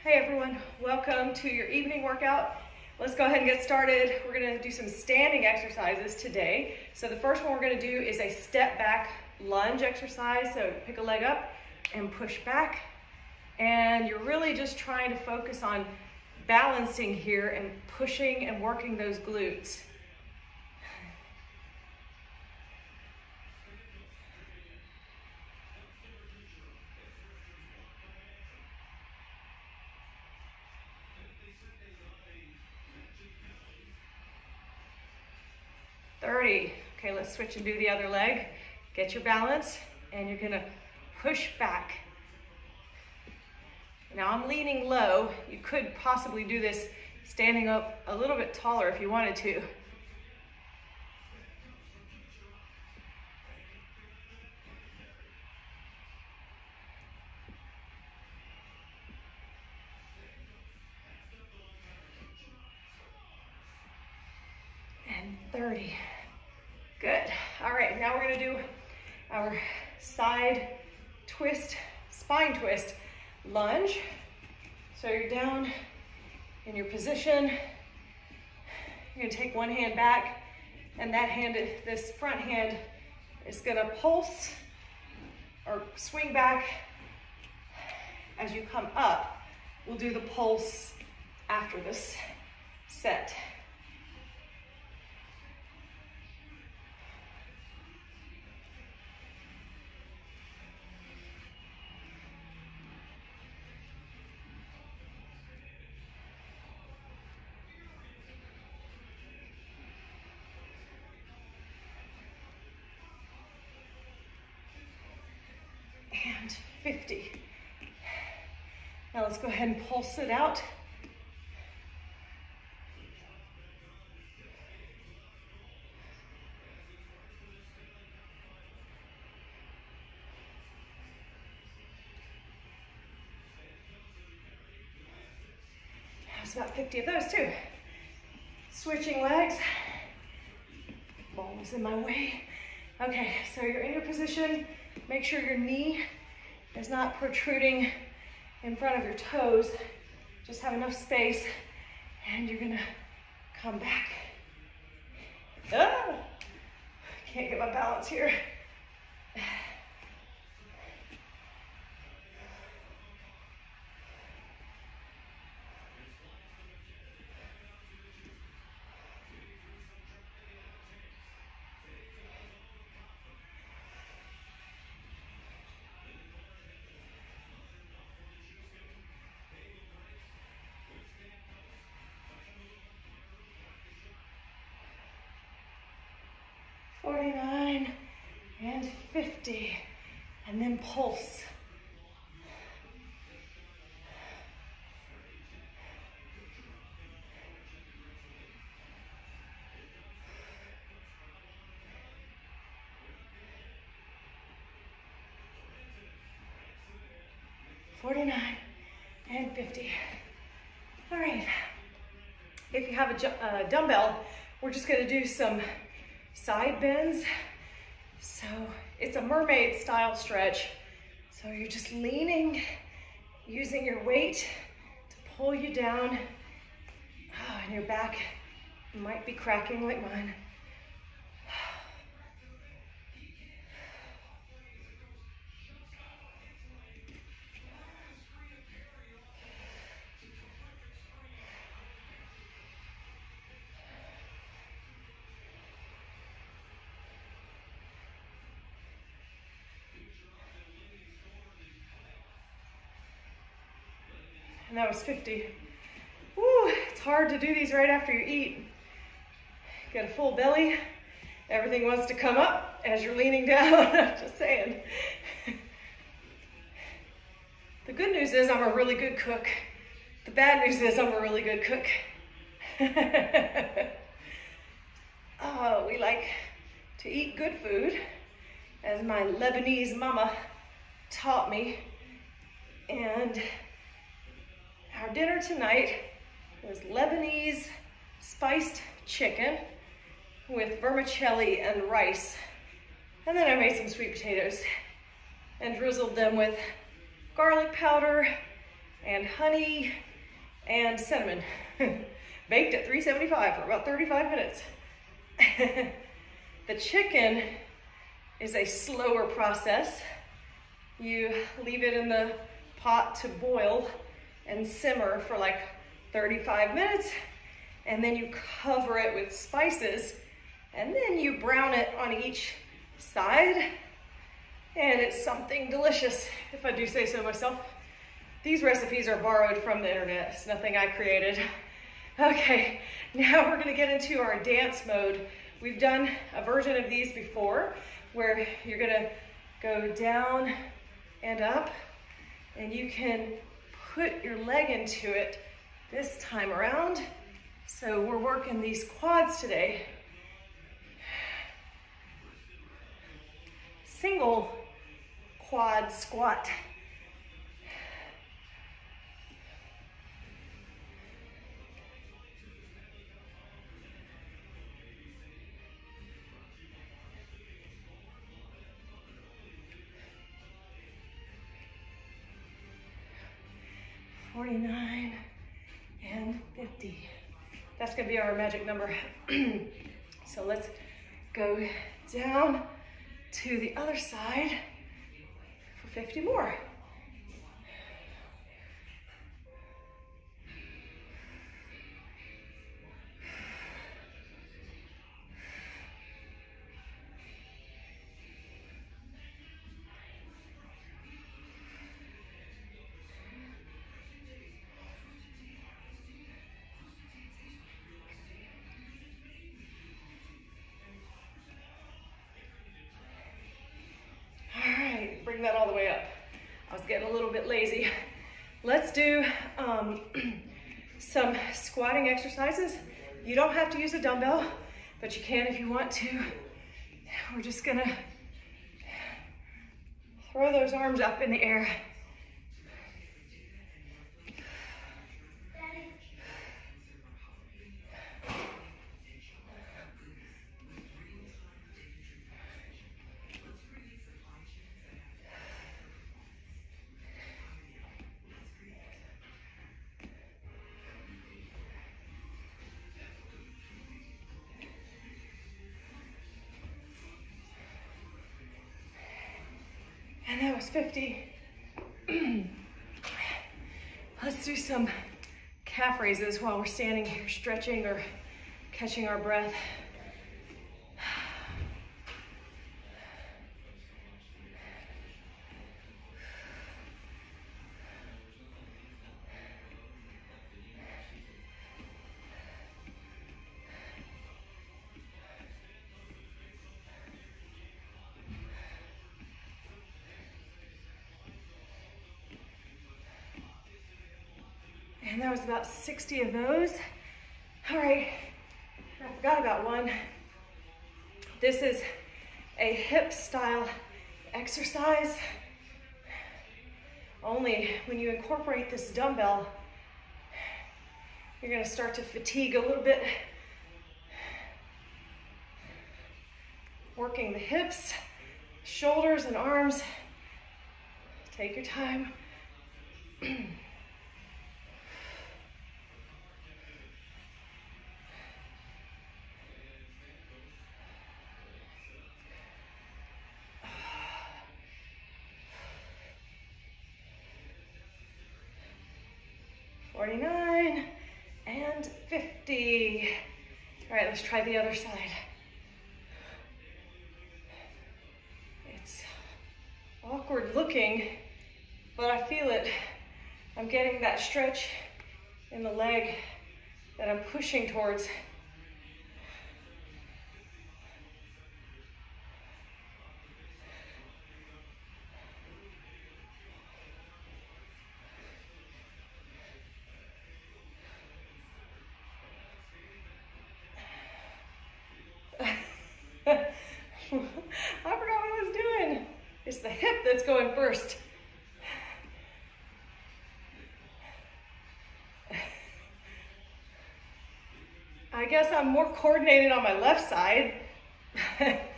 Hey everyone, welcome to your evening workout. Let's go ahead and get started. We're gonna do some standing exercises today. So the first one we're gonna do is a step back lunge exercise. So pick a leg up and push back. And you're really just trying to focus on balancing here and pushing and working those glutes. Okay, let's switch and do the other leg. Get your balance, and you're gonna push back. Now I'm leaning low. You could possibly do this standing up a little bit taller if you wanted to. And 30. Good. All right, now we're gonna do our side twist, spine twist lunge. So you're down in your position. You're gonna take one hand back, and that hand, this front hand, is gonna pulse or swing back as you come up. We'll do the pulse after this set. And 50. Now let's go ahead and pulse it out. That's about 50 of those too. Switching legs. Ball is in my way. Okay, so you're in your position. Make sure your knee is not protruding in front of your toes. Just have enough space, and you're gonna come back. Ah, can't get my balance here. And 50, and then pulse. And 50. All right. If you have a dumbbell, we're just going to do some side bends. So it's a mermaid style stretch. So you're just leaning, using your weight to pull you down. Oh, and your back might be cracking like mine. And that was 50. Woo, it's hard to do these right after you eat. You got a full belly. Everything wants to come up as you're leaning down. I'm just saying. The good news is I'm a really good cook. The bad news is I'm a really good cook. Oh, we like to eat good food, as my Lebanese mama taught me. And our dinner tonight was Lebanese spiced chicken with vermicelli and rice. And then I made some sweet potatoes and drizzled them with garlic powder and honey and cinnamon. Baked at 375 for about 35 minutes. The chicken is a slower process. You leave it in the pot to boil and simmer for like 35 minutes, and then you cover it with spices, and then you brown it on each side, and it's something delicious, if I do say so myself. These recipes are borrowed from the internet. It's nothing I created. Okay, now we're gonna get into our dance mode. We've done a version of these before where you're gonna go down and up, and you can put your leg into it this time around. So we're working these quads today. Single quad squat. $49 and $50. That's gonna be our magic number. So let's go down to the other side for 50 more. Bring that all the way up. I was getting a little bit lazy. Let's do some squatting exercises. You don't have to use a dumbbell, but you can if you want to. We're just gonna throw those arms up in the air. And that was 50. Let's do some calf raises while we're standing here stretching or catching our breath. And that was about 60 of those. All right, I forgot about one. This is a hip style exercise. Only when you incorporate this dumbbell, you're gonna start to fatigue a little bit. Working the hips, shoulders, and arms. Take your time. 49 and 50. All right, let's try the other side. It's awkward looking, but I feel it. I'm getting that stretch in the leg that I'm pushing towards. I forgot what I was doing. It's the hip that's going first. I guess I'm more coordinated on my left side. That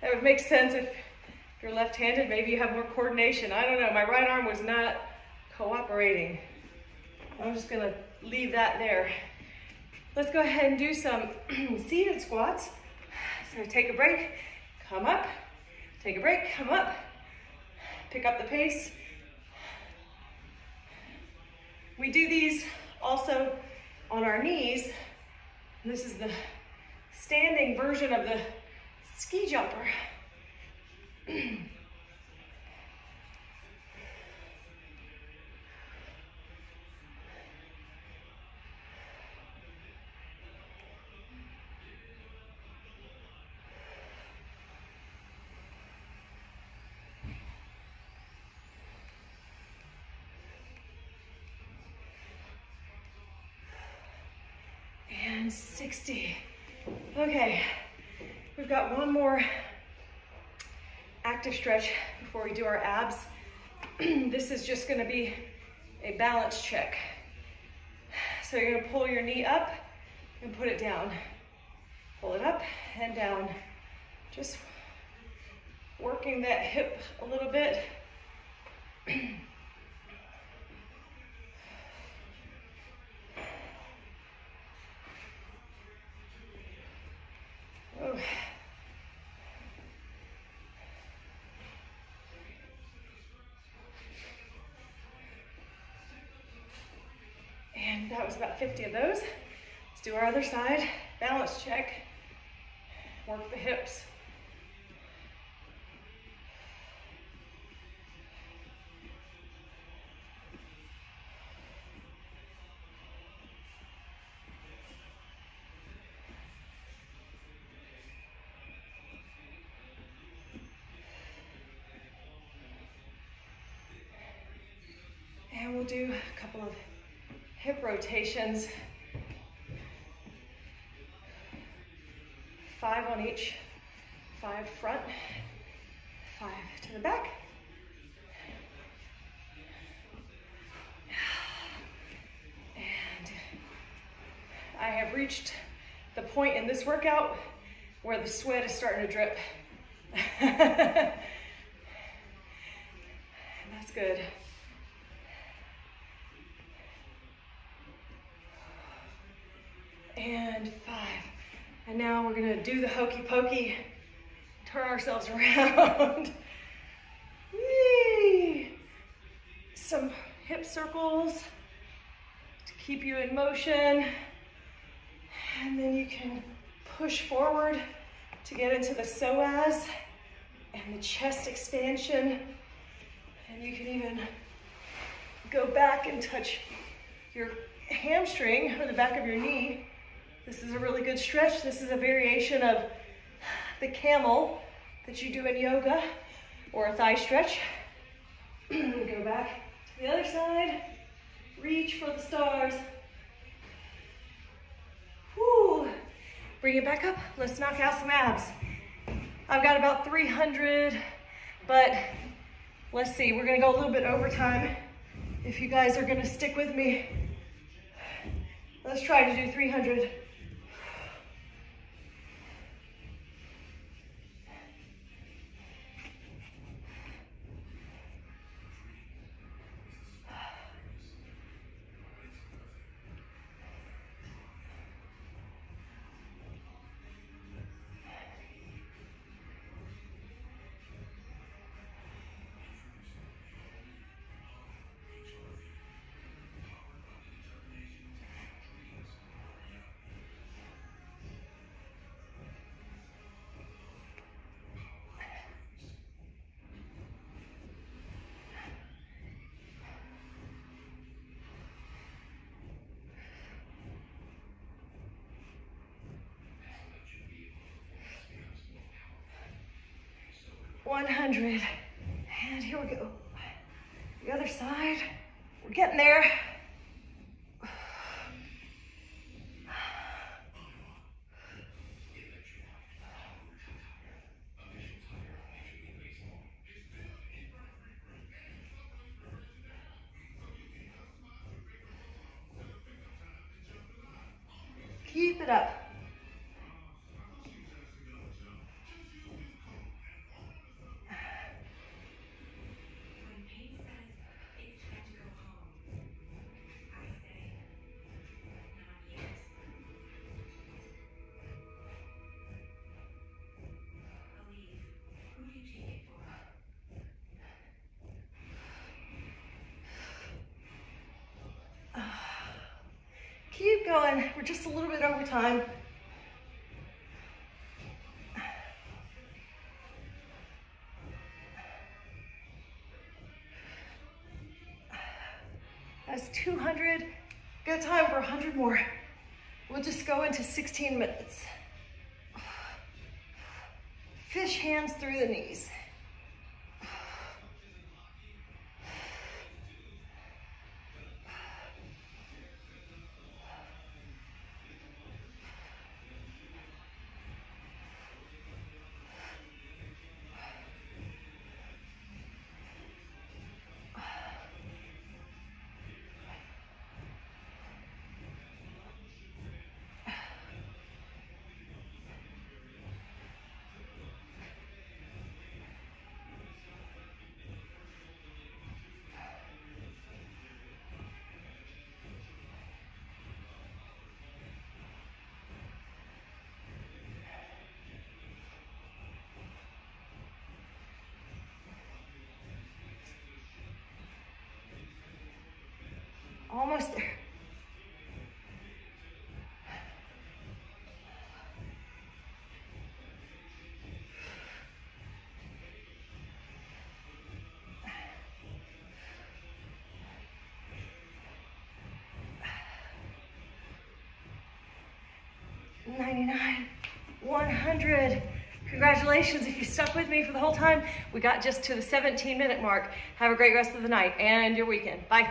would make sense if you're left-handed, maybe you have more coordination. I don't know, my right arm was not cooperating. I'm just gonna leave that there. Let's go ahead and do some seated squats. So take a break, come up, take a break, come up, pick up the pace. We do these also on our knees. This is the standing version of the ski jumper. And 60. Okay, we've got one more active stretch before we do our abs. This is just gonna be a balance check. So you're gonna pull your knee up and put it down. Pull it up and down. Just working that hip a little bit. Oh. And that was about 50 of those. Let's do our other side. Balance check. Work the hips. And we'll do a couple of hip rotations. 5 on each. 5 front, 5 to the back. And I have reached the point in this workout where the sweat is starting to drip. And that's good. And 5. And now we're gonna do the hokey pokey, turn ourselves around. Whee! Some hip circles to keep you in motion. And then you can push forward to get into the psoas and the chest expansion. And you can even go back and touch your hamstring or the back of your knee. This is a really good stretch. This is a variation of the camel that you do in yoga, or a thigh stretch. Go back to the other side. Reach for the stars. Woo. Bring it back up. Let's knock out some abs. I've got about 300, but let's see. We're gonna go a little bit over time. If you guys are gonna stick with me, let's try to do 300. $100. And here we go. The other side. We're getting there. Keep it up. Keep going. We're just a little bit over time. That's 200. Got time for 100 more. We'll just go into 16 minutes. Fish hands through the knees. Almost there. $99, $100. Congratulations if you stuck with me for the whole time. We got just to the 17-minute mark. Have a great rest of the night and your weekend. Bye.